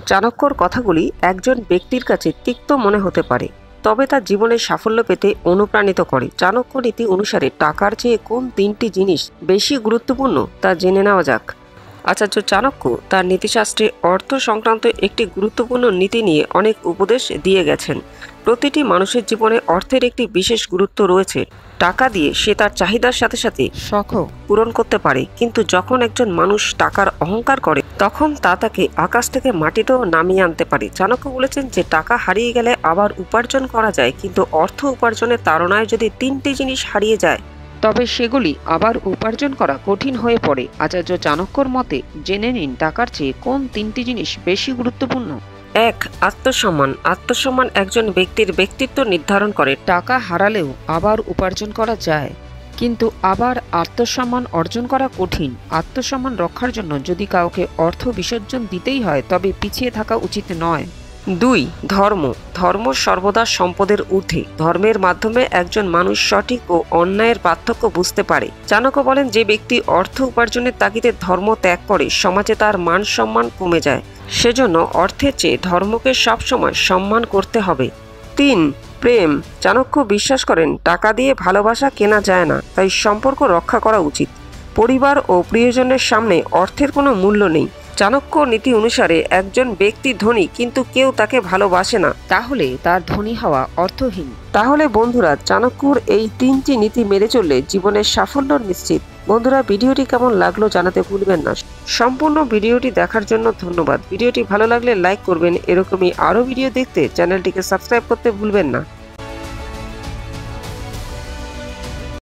চাণক্যর কথাগুলি একজন ব্যক্তির কাছে তিক্ত মনে হতে পারে, তবে তার জীবনে সাফল্য পেতে অনুপ্রাণিত করে। চাণক্য নীতি অনুসারে টাকার চেয়ে কোন তিনটি জিনিস বেশি গুরুত্বপূর্ণ তা জেনে নেওয়া যাক। আচার্য চাণক্য তার নীতিশাস্ত্রে অর্থ সংক্রান্ত একটি গুরুত্বপূর্ণ নীতি নিয়ে অনেক উপদেশ দিয়ে গেছেন। প্রতিটি মানুষের জীবনে অর্থের একটি বিশেষ গুরুত্ব রয়েছে। টাকা দিয়ে সে তার চাহিদার সাথে সাথে শখও পূরণ করতে পারে, কিন্তু যখন একজন মানুষ টাকার অহংকার করে তখন তা তাকে আকাশ থেকে মাটিতেও নামিয়ে আনতে পারে। চাণক্য বলেছেন যে টাকা হারিয়ে গেলে আবার উপার্জন করা যায়, কিন্তু অর্থ উপার্জনের তাড়নায় যদি তিনটি জিনিস হারিয়ে যায় তবে সেগুলি আবার উপার্জন করা কঠিন হয়ে পড়ে। আচার্য চাণক্যর মতে জেনে নিন টাকার চেয়ে কোন তিনটি জিনিস বেশি গুরুত্বপূর্ণ। 1. আত্মসম্মান। আত্মসম্মান একজন ব্যক্তির ব্যক্তিত্ব নির্ধারণ করে। টাকা হারালেও আবার উপার্জন করা যায়, কিন্তু আবার আত্মসম্মান অর্জন করা কঠিন। আত্মসম্মান রক্ষার জন্য যদি কাউকে অর্থ বিসর্জন দিতেই হয় তবে পিছিয়ে থাকা উচিত নয়। 2. ধর্ম। ধর্ম সর্বদা সম্পদের ঊর্ধ্বে। ধর্মের মাধ্যমে একজন মানুষ সঠিক ও অন্যায়ের পার্থক্য বুঝতে পারে। চাণক্য বলেন যে ব্যক্তি অর্থ উপার্জনের তাগিদে ধর্ম ত্যাগ করে সমাজে তার মান সম্মান কমে যায়। সেজন্য অর্থের চেয়ে ধর্মকে সবসময় সম্মান করতে হবে। 3. প্রেম। চাণক্য বিশ্বাস করেন টাকা দিয়ে ভালোবাসা কেনা যায় না, তাই সম্পর্ক রক্ষা করা উচিত। পরিবার ও প্রিয়জনের সামনে অর্থের কোনো মূল্য নেই। চাণক্য নীতি অনুসারে একজন ব্যক্তি ধনী কিন্তু কেউ তাকে ভালোবাসে না, তাহলে তার ধনী হওয়া অর্থহীন। তাহলে বন্ধুরা, চাণক্যর এই তিনটি নীতি মেনে চললে জীবনের সাফল্য নিশ্চিত। বন্ধুরা, ভিডিওটি কেমন লাগলো জানাতে ভুলবেন না। সম্পূর্ণ ভিডিওটি দেখার জন্য ধন্যবাদ। ভিডিওটি ভালো লাগলে লাইক করবেন। এরকমই আরও ভিডিও দেখতে চ্যানেলটিকে সাবস্ক্রাইব করতে ভুলবেন না।